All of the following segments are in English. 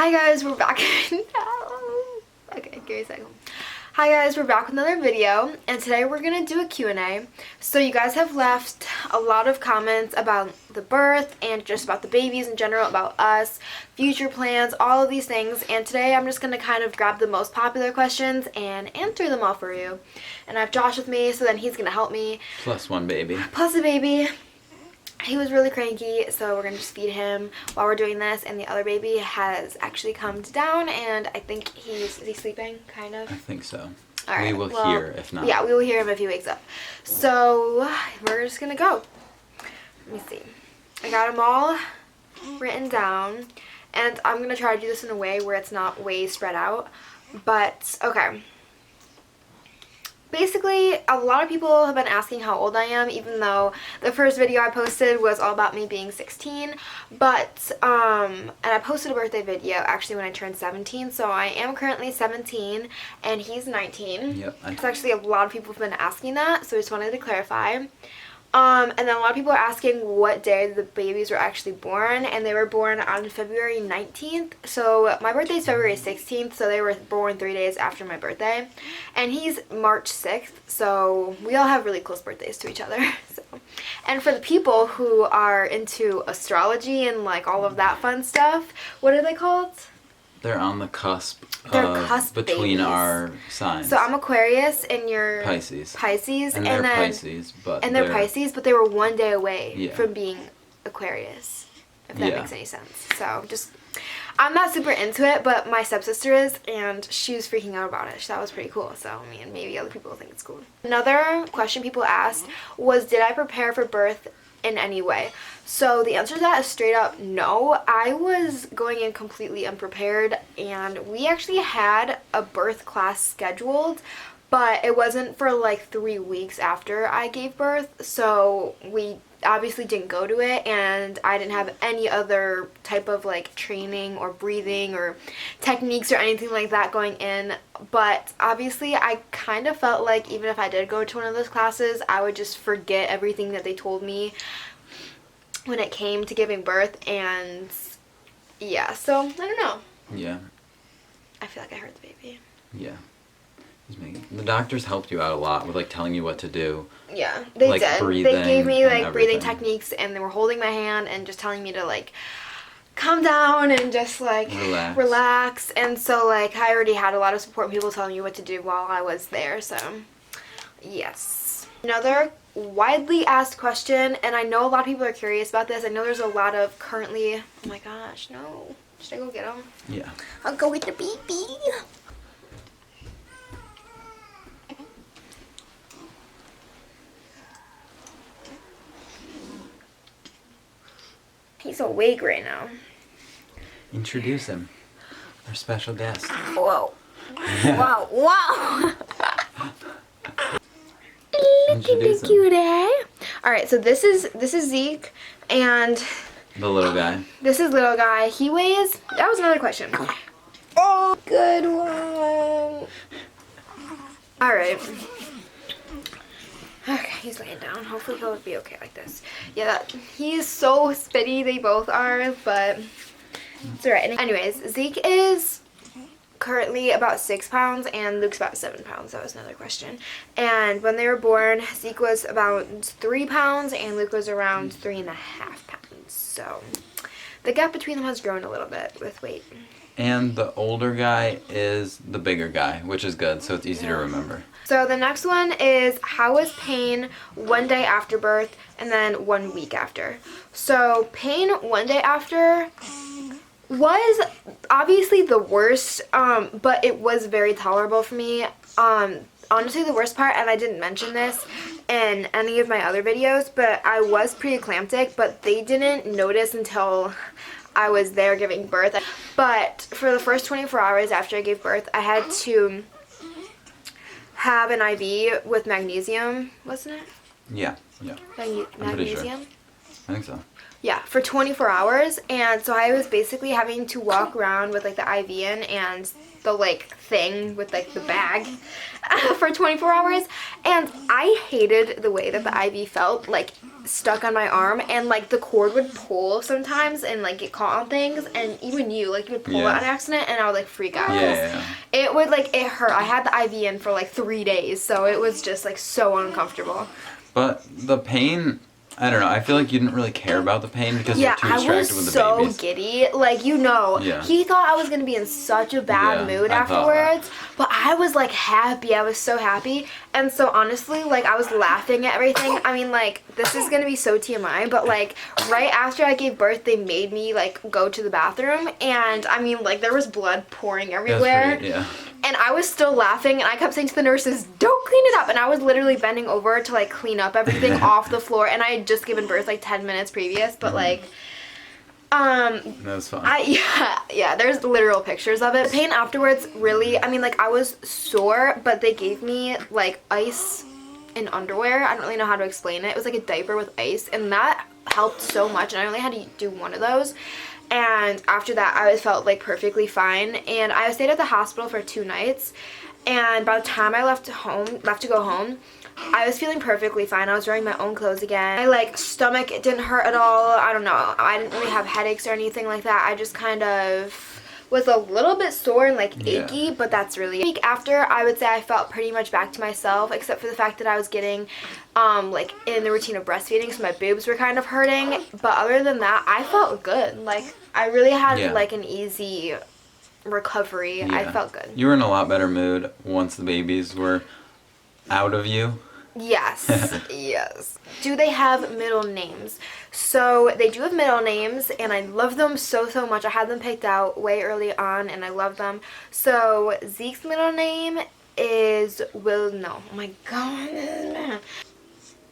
Hi guys, we're back. Okay, give me a second. Hi guys, we're back with another video, and today we're gonna do a Q&A. So you guys have left a lot of comments about the birth and just about the babies in general, about us, future plans, all of these things. And today I'm just gonna kind of grab the most popular questions and answer them all for you. And I have Josh with me, so then he's gonna help me. Plus one baby. Plus a baby. He was really cranky, so we're gonna just feed him while we're doing this, and the other baby has actually calmed down, and I think is he sleeping, kind of? I think so. All right, we will hear if not. Yeah, we will hear him if he wakes up. So we're just gonna go. Let me see. I got them all written down, and I'm gonna try to do this in a way where it's not way spread out, but okay. Basically, a lot of people have been asking how old I am, even though the first video I posted was all about me being 16. But, and I posted a birthday video actually when I turned 17, so I am currently 17 and he's 19. Yep. It's actually a lot of people have been asking that, so I just wanted to clarify. And then a lot of people are asking what day the babies were actually born, and they were born on February 19th. So my birthday is February 16th, so they were born 3 days after my birthday. And he's March 6th, so we all have really close birthdays to each other. So, and for the people who are into astrology and like all of that fun stuff, what are they called? They're on the cusp. They're cusp between babies. Our signs. So I'm Aquarius and you're Pisces. And they're then Pisces, but they're Pisces, but they were 1 day away Yeah. from being Aquarius. If that Yeah. makes any sense. So just, I'm not super into it, but my stepsister is, and she was freaking out about it. That was pretty cool. So I mean, maybe other people will think it's cool. Another question people asked was, did I prepare for birth in any way? So the answer to that is straight up no. I was going in completely unprepared, and we actually had a birth class scheduled, but it wasn't for like 3 weeks after I gave birth, so we obviously didn't go to it, and I didn't have any other type of like training or breathing or techniques or anything like that going in. But obviously I kind of felt like even if I did go to one of those classes, I would just forget everything that they told me when it came to giving birth. And yeah, so I don't know. Yeah. I feel like I hurt the baby. Yeah. The doctors helped you out a lot with like telling you what to do. Yeah, they like did. Breathing they gave me like breathing everything. techniques, and they were holding my hand and just telling me to like calm down and just like relax. And so like I already had a lot of support, people telling me what to do while I was there. So yes. Another widely asked question, and I know a lot of people are curious about this. I know there's a lot of currently, oh my gosh, no. Should I go get him? Yeah. I'll go get the baby. He's awake right now. Introduce him. Our special guest. Whoa. Wow. Wow. Introduce him. Cute, eh? Alright, so this is Zeke, and The little guy. this is little guy. He weighs, that was another question. Oh, good one. Alright. Okay, he's laying down. Hopefully he'll be okay like this. Yeah, he is so spitty. They both are, but it's alright. Anyways, Zeke is currently about 6 pounds and Luke's about 7 pounds. That was another question. And when they were born, Zeke was about 3 pounds and Luke was around 3.5 pounds. So the gap between them has grown a little bit with weight. And the older guy is the bigger guy, which is good, so it's easy to remember. So the next one is, how was pain 1 day after birth and then 1 week after? So pain 1 day after was obviously the worst, but it was very tolerable for me. Honestly, the worst part, and I didn't mention this in any of my other videos, but I was preeclamptic, but they didn't notice until I was there giving birth. But for the first 24 hours after I gave birth, I had to have an IV with magnesium, wasn't it? Yeah, yeah. Magnesium? I think so. Yeah, for 24 hours. And so I was basically having to walk around with like the IV in and the like thing with like the bag for 24 hours. And I hated the way that the IV felt like stuck on my arm, and like the cord would pull sometimes and like get caught on things, and even you like you would pull it on accident, and I would like freak out. It would like, it hurt. I had the IV in for like 3 days, so it was just like so uncomfortable. But the pain, I don't know. I feel like you didn't really care about the pain because you're too distracted with the babies. Yeah, I was so giddy. Like, you know, he thought I was going to be in such a bad mood afterwards. But I was, like, happy. I was so happy. And so, honestly, like, I was laughing at everything. I mean, like, this is going to be so TMI. But, like, right after I gave birth, they made me, like, go to the bathroom. And, I mean, like, there was blood pouring everywhere. And I was still laughing, and I kept saying to the nurses, don't clean it up. And I was literally bending over to, like, clean up everything off the floor. And I had just given birth, like, 10 minutes previous. But, like, that was fun. Yeah, there's literal pictures of it. Pain afterwards, really, I mean, like, I was sore, but they gave me, like, ice and underwear. I don't really know how to explain it. It was, like, a diaper with ice. And that helped so much. And I only had to do one of those. And after that, I felt like perfectly fine. And I stayed at the hospital for 2 nights. And by the time I left to go home, I was feeling perfectly fine. I was wearing my own clothes again. My like stomach, it didn't hurt at all. I don't know. I didn't really have headaches or anything like that. I just kind of was a little bit sore and like achy, but that's really it. A week after, I would say I felt pretty much back to myself, except for the fact that I was getting like in the routine of breastfeeding, so my boobs were kind of hurting. But other than that, I felt good. Like, I really had like an easy recovery. I felt good. You were in a lot better mood once the babies were out of you. Yes, yes. Do they have middle names? So they do have middle names, and I love them so much. I had them picked out way early on, and I love them. So Zeke's middle name is no. Oh my god.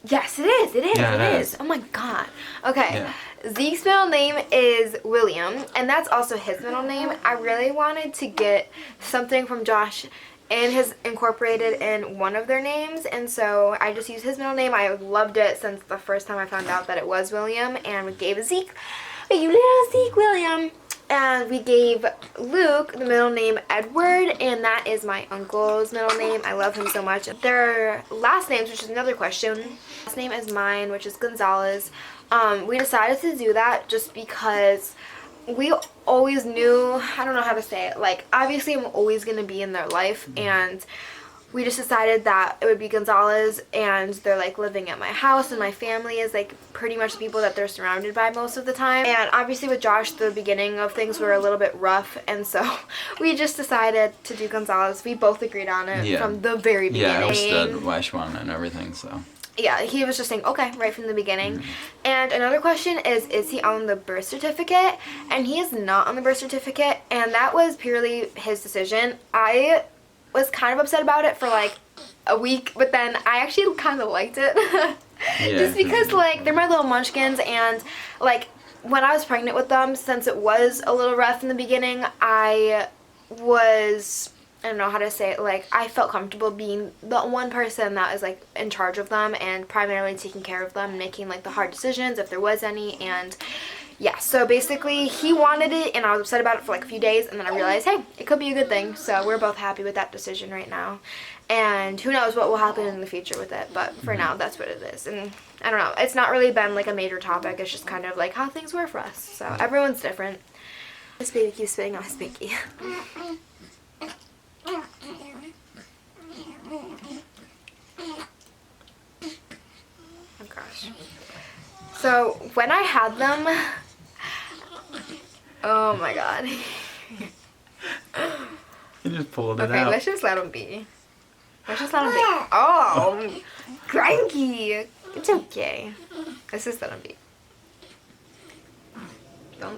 Yes, it is. It is. Oh my god. Okay. Yeah. Zeke's middle name is William, and that's also his middle name. I really wanted to get something from Josh and his incorporated in one of their names, and so I just used his middle name. I loved it since the first time I found out that it was William, and we gave Zeke, you little Zeke William, and we gave Luke the middle name Edward, and that is my uncle's middle name. I love him so much. Their last names, which is another question. Last name is mine, which is Gonzalez. We decided to do that just because we always knew, I don't know how to say it, like, obviously I'm always going to be in their life, and we just decided that it would be Gonzalez, and they're, like, living at my house, and my family is, like, pretty much the people that they're surrounded by most of the time. And obviously with Josh, the beginning of things were a little bit rough, and so we just decided to do Gonzalez. We both agreed on it from the very beginning. Yeah, I understood Weishwan and everything, so. Yeah, he was just saying, okay, right from the beginning. And another question is he on the birth certificate? And he is not on the birth certificate, and that was purely his decision. I was kind of upset about it for like a week, but then I actually kind of liked it. Just because, like, they're my little munchkins, and, like, when I was pregnant with them, since it was a little rough in the beginning, I don't know how to say it, like, I felt comfortable being the one person that is, like, in charge of them and primarily taking care of them and making, like, the hard decisions if there was any. And yeah, so basically he wanted it, and I was upset about it for like a few days, and then I realized, hey, it could be a good thing. So we're both happy with that decision right now, and who knows what will happen in the future with it, but for now that's what it is. And I don't know, it's not really been like a major topic. It's just kind of like how things were for us, so everyone's different. This baby keeps spitting on his binky. Oh gosh. So when I had them, oh my god. You just pulled it out. Okay, let's just let him be. Let's just let him be. Oh, cranky. It's okay. Let's just let him be.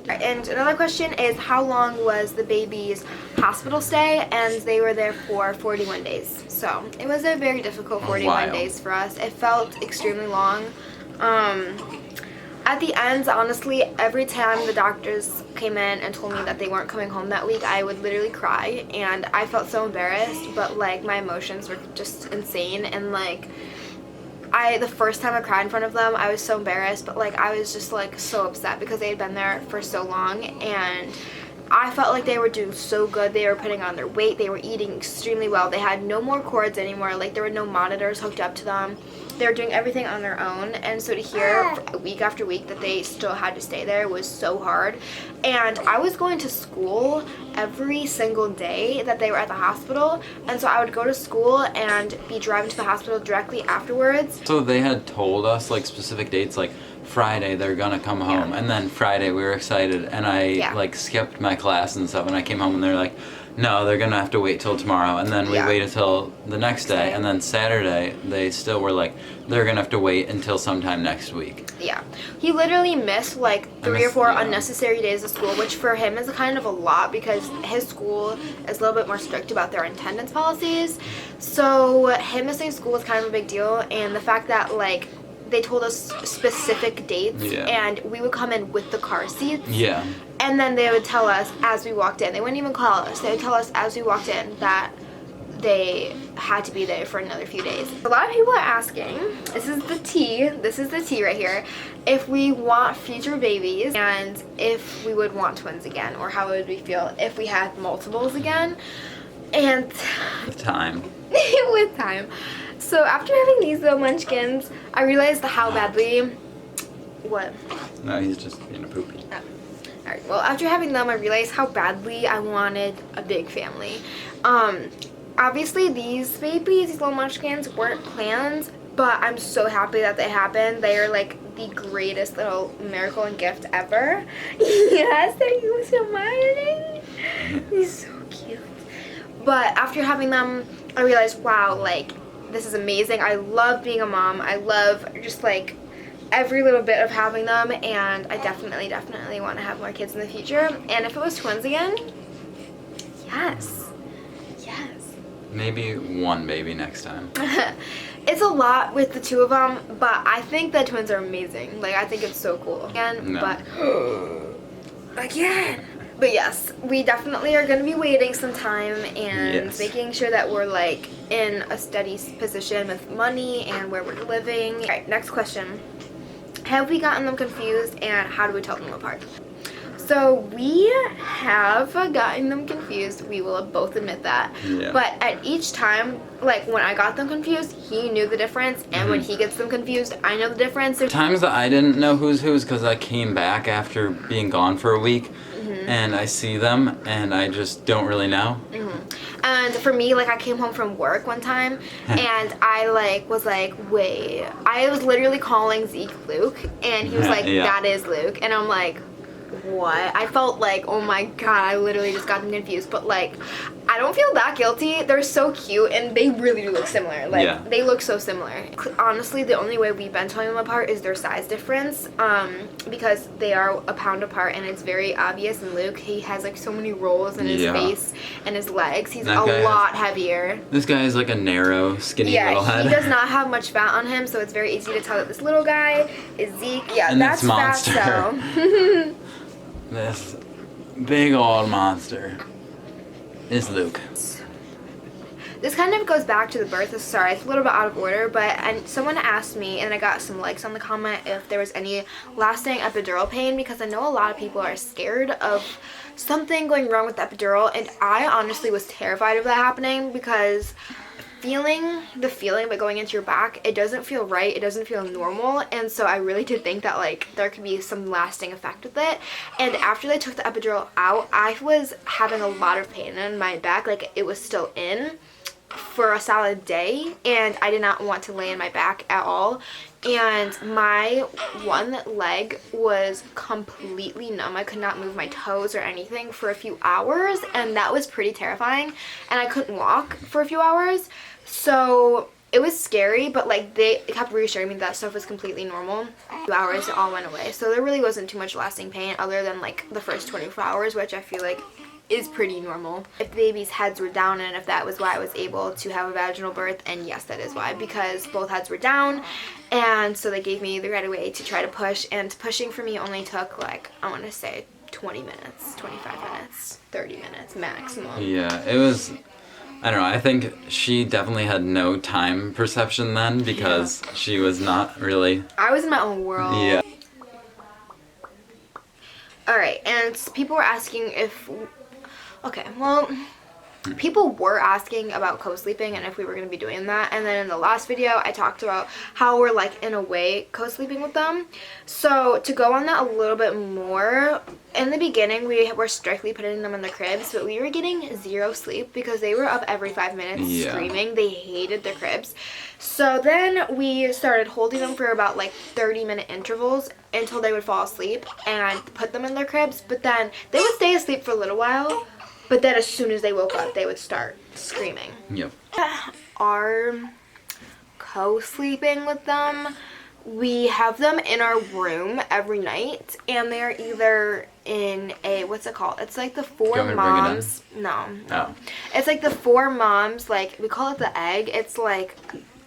And another question is, how long was the baby's hospital stay? And they were there for 41 days. So it was a very difficult 41 days for us. It felt extremely long. At the end, honestly, every time the doctors came in and told me that they weren't coming home that week, I would literally cry, and I felt so embarrassed, but like my emotions were just insane, and like the first time I cried in front of them, I was so embarrassed, but like I was just like so upset because they had been there for so long, and I felt like they were doing so good. They were putting on their weight. They were eating extremely well. They had no more cords anymore. Like there were no monitors hooked up to them. They were doing everything on their own. And so to hear week after week that they still had to stay there was so hard. And I was going to school every single day that they were at the hospital. And so I would go to school and be driving to the hospital directly afterwards. So they had told us like specific dates, like Friday they're gonna come home, and then Friday we were excited, and I like skipped my class and stuff, and I came home and they're like, no, they're gonna have to wait till tomorrow, and then we waited till the next day, and then Saturday they still were like, they're gonna have to wait until sometime next week. Yeah, he literally missed like 3 or 4 unnecessary days of school, which for him is kind of a lot because his school is a little bit more strict about their attendance policies. So him missing school was kind of a big deal, and the fact that like they told us specific dates, and we would come in with the car seats. Yeah. And then they would tell us as we walked in. They wouldn't even call us. They would tell us as we walked in that they had to be there for another few days. A lot of people are asking, this is the tea right here, if we want future babies and if we would want twins again, or how would we feel if we had multiples again. And with time. with time. So after having these little munchkins, I realized how badly, what? No, he's just being a poopy. Oh. Alright, well after having them, I realized how badly I wanted a big family. Obviously these babies, these little munchkins, weren't planned, but I'm so happy that they happened. They are like the greatest little miracle and gift ever. Yes, are you smiling? He's so cute. But after having them, I realized, wow, like, this is amazing. I love being a mom. I love just like every little bit of having them, and I definitely want to have more kids in the future. And if it was twins again, yes. Maybe one baby next time. It's a lot with the 2 of them, but I think that twins are amazing. Like, I think it's so cool. Again, but again. But yes, we definitely are going to be waiting some time and making sure that we're like in a steady position with money and where we're living. All right, next question. Have we gotten them confused, and how do we tell them apart? So we have gotten them confused. We will both admit that. Yeah. But at each time, like when I got them confused, he knew the difference, and when he gets them confused, I know the difference. Times that I didn't know who's because I came back after being gone for a week, and I see them, and I just don't really know. And for me, like I came home from work one time, and I like was like, wait. I was literally calling Zeke Luke, and he was like, that is Luke, and I'm like, what? I felt like, oh my god, I literally just got them confused. But like, I don't feel that guilty. They're so cute, and they really do look similar. Like, they look so similar. Honestly, the only way we've been telling them apart is their size difference, because they are a pound apart, and it's very obvious. And Luke, he has like so many rolls in his face and his legs. He's a lot heavier. This guy is like a narrow, skinny little head. He does not have much fat on him, so it's very easy to tell that this little guy is Zeke. Yeah, and that's monster. fat, so. This big old monster is Luke. This kind of goes back to the birth. Sorry, it's a little bit out of order, but someone asked me, and I got some likes on the comment, if there was any lasting epidural pain, because I know a lot of people are scared of something going wrong with the epidural, and I honestly was terrified of that happening, because the feeling but going into your back, it doesn't feel right, it doesn't feel normal, and so I really did think that like there could be some lasting effect with it. And after they took the epidural out, I was having a lot of pain in my back, like it was still in for a solid day, and I did not want to lay in my back at all, and my one leg was completely numb. I could not move my toes or anything for a few hours, and that was pretty terrifying, and I couldn't walk for a few hours. So it was scary, but like they kept reassuring me that stuff was completely normal. 2 hours, it all went away. So there really wasn't too much lasting pain other than like the first 24 hours, which I feel like is pretty normal. If the baby's heads were down, and if that was why I was able to have a vaginal birth, and yes, that is why, because both heads were down, and so they gave me the right away to try to push, and pushing for me only took like, I want to say 20 minutes, 25 minutes, 30 minutes maximum. Yeah, it was, I don't know, I think she definitely had no time perception then because she was not really... I was in my own world. Yeah. Alright, and people were asking if... Okay, well... People were asking about co-sleeping and if we were going to be doing that, and then in the last video I talked about how we're like in a way co-sleeping with them. So to go on that a little bit more, in the beginning we were strictly putting them in the cribs, but we were getting zero sleep because they were up every 5 minutes screaming. They hated the cribs. So then we started holding them for about like 30-minute intervals until they would fall asleep, and I'd put them in their cribs, but then they would stay asleep for a little while. But then as soon as they woke up, they would start screaming. Yep. Our co-sleeping with them, we have them in our room every night, and they're either in a, what's it called? It's like the four moms. No. Oh. It's like the four moms, like, we call it the egg. It's like...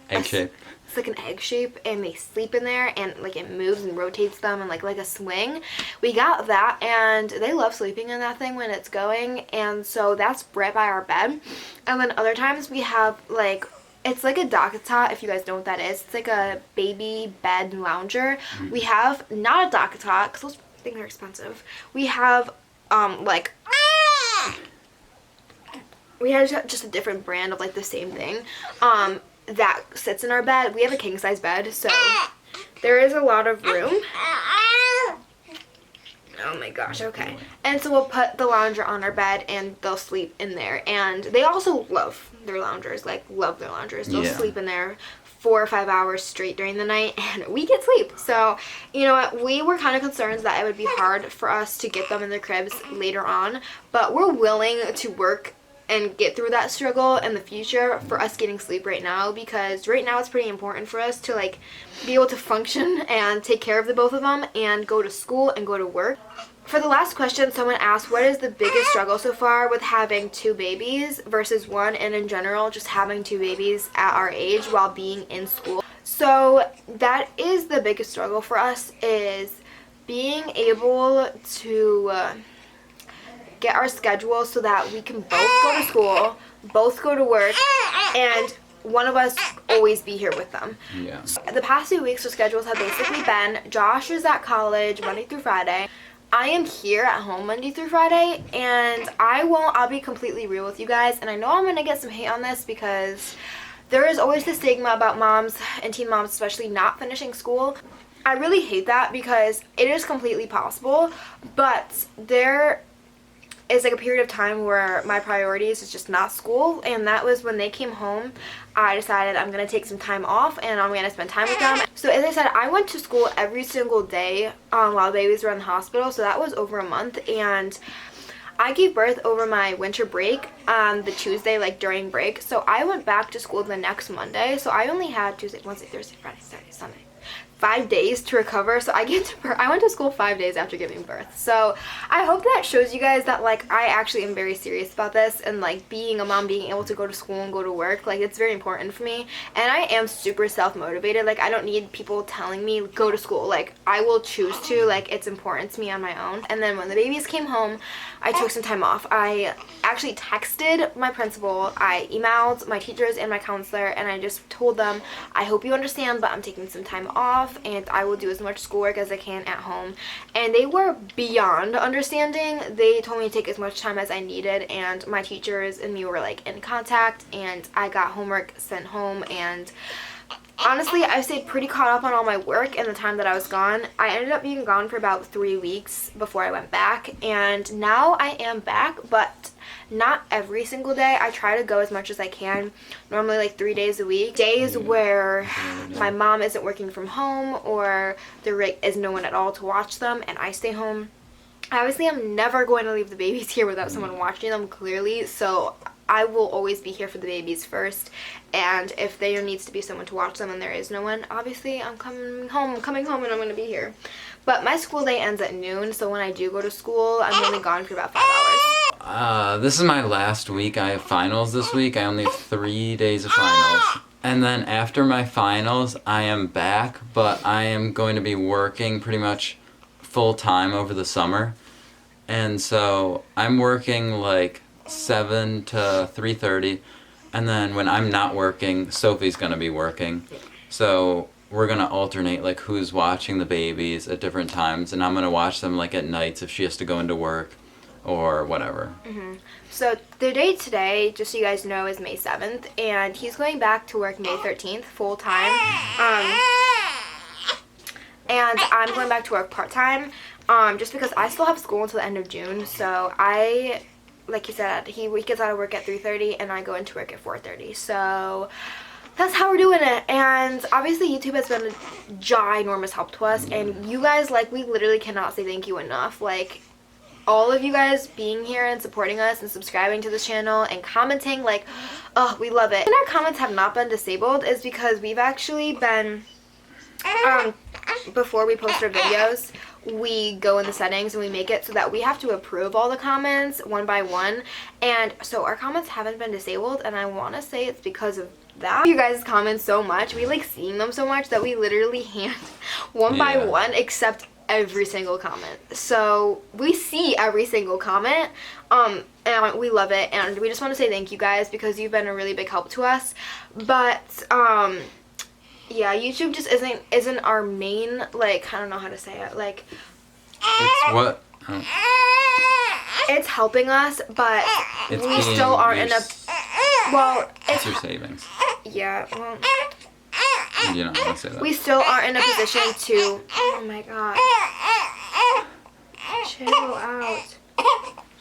Egg shape. It's like an egg shape, and they sleep in there, and like it moves and rotates them and like a swing. We got that, and they love sleeping in that thing when it's going, and so that's right by our bed. And then other times we have like, it's like a DockATot, if you guys know what that is. It's like a baby bed lounger. We have not a DockATot because those things are expensive. We have like, we have just a different brand of like the same thing that sits in our bed. We have a king size bed, so there is a lot of room. Oh my gosh, okay. And so we'll put the lounger on our bed and they'll sleep in there. And they also love their loungers, like love their loungers. They'll sleep in there 4 or 5 hours straight during the night, and we get sleep. So, you know what, we were kind of concerned that it would be hard for us to get them in their cribs later on, but we're willing to work and get through that struggle in the future for us getting sleep right now, because right now it's pretty important for us to like be able to function and take care of the both of them and go to school and go to work. For the last question, someone asked, what is the biggest struggle so far with having 2 babies versus 1, and in general just having 2 babies at our age while being in school? So that is the biggest struggle for us, is being able to get our schedule so that we can both go to school, both go to work, and one of us always be here with them. Yeah. The past 2 weeks, our schedules have basically been, Josh is at college Monday through Friday. I am here at home Monday through Friday, and I'll be completely real with you guys, and I know I'm going to get some hate on this because there is always the stigma about moms and teen moms especially not finishing school. I really hate that because it is completely possible, but there is like a period of time where my priorities is just not school, and that was when they came home. I decided I'm going to take some time off and I'm going to spend time with them. So as I said, I went to school every single day while babies were in the hospital, so that was over a month, and I gave birth over my winter break on the Tuesday, like during break, so I went back to school the next Monday, so I only had Tuesday, Wednesday, Thursday, Friday, Saturday, Sunday, 5 days to recover. So I went to school 5 days after giving birth. So I hope that shows you guys that like I actually am very serious about this, and like being a mom, being able to go to school and go to work, like it's very important for me, and I am super self-motivated. Like I don't need people telling me go to school. Like I will choose to, like it's important to me on my own. And then when the babies came home, I took some time off. I actually texted my principal, I emailed my teachers and my counselor, and I just told them, I hope you understand, but I'm taking some time off and I will do as much schoolwork as I can at home. And they were beyond understanding. They told me to take as much time as I needed, and my teachers and me were like in contact, and I got homework sent home, and honestly, I stayed pretty caught up on all my work in the time that I was gone. I ended up being gone for about 3 weeks before I went back, and now I am back, but not every single day. I try to go as much as I can, normally like 3 days a week. Days where my mom isn't working from home or there is no one at all to watch them and I stay home. Obviously, I'm never going to leave the babies here without someone watching them, clearly, so I will always be here for the babies first, and if there needs to be someone to watch them and there is no one, obviously I'm coming home and I'm going to be here. But my school day ends at noon, so when I do go to school, I'm only gone for about 5 hours. This is my last week. I have finals this week. I only have 3 days of finals. And then after my finals, I am back, but I am going to be working pretty much full time over the summer. And so I'm working like 7 to 3:30, And then when I'm not working, Sophie's going to be working. So we're going to alternate, like, who's watching the babies at different times. And I'm going to watch them, like, at nights if she has to go into work or whatever. So the date today, just so you guys know, is May 7th. And he's going back to work May 13th, full-time. And I'm going back to work part-time, just because I still have school until the end of June. So like you said, he gets out of work at 3:30 and I go into work at 4:30. So that's how we're doing it. And obviously YouTube has been a ginormous help to us, and you guys, like, we literally cannot say thank you enough. Like, all of you guys being here and supporting us and subscribing to this channel and commenting, like, oh, we love it. And our comments have not been disabled is because we've actually been, before we post our videos, we go in the settings and we make it so that we have to approve all the comments one by one, and so our comments haven't been disabled, and I want to say it's because of that. You guys comment so much, we like seeing them so much that we literally hand one by one accept every single comment. So we see every single comment, and we love it, and we just want to say thank you guys because you've been a really big help to us. But yeah, YouTube just isn't our main, like, I don't know how to say it, like, it's what? It's helping us, but we still aren't in a, well, it's your savings. Yeah, well, you don't want to say that. We still aren't in a position to, oh my god, chill out.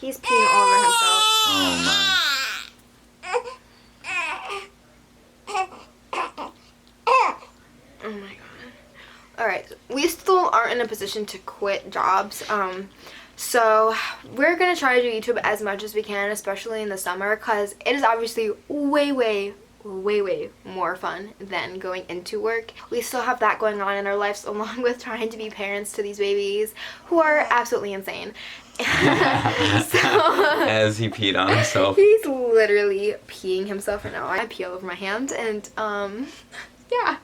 He's peeing all over himself. Oh my. Oh my god. Alright, we still aren't in a position to quit jobs, so we're gonna try to do YouTube as much as we can, especially in the summer, because it is obviously way more fun than going into work. We still have that going on in our lives, along with trying to be parents to these babies who are absolutely insane. As he peed on himself. He's literally peeing himself right now. I pee all over my hand, and yeah,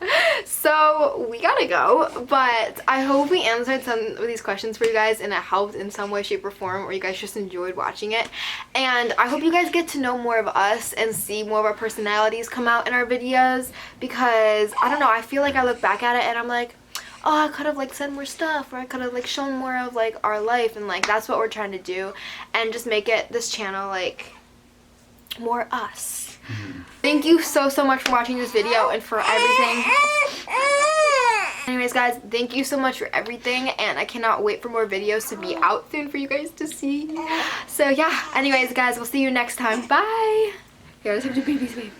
so we gotta go, but I hope we answered some of these questions for you guys and it helped in some way, shape, or form, or you guys just enjoyed watching it. And I hope you guys get to know more of us and see more of our personalities come out in our videos, because I don't know, I feel like I look back at it and I'm like, oh, I could have like said more stuff, or I could have like shown more of like our life, and like that's what we're trying to do, and just make it, this channel, like more us. Thank you so much for watching this video and for everything. Anyways guys, thank you so much for everything, and I cannot wait for more videos to be out soon for you guys to see. So yeah, anyways guys, we'll see you next time. Bye. Here, let's have the babies wave.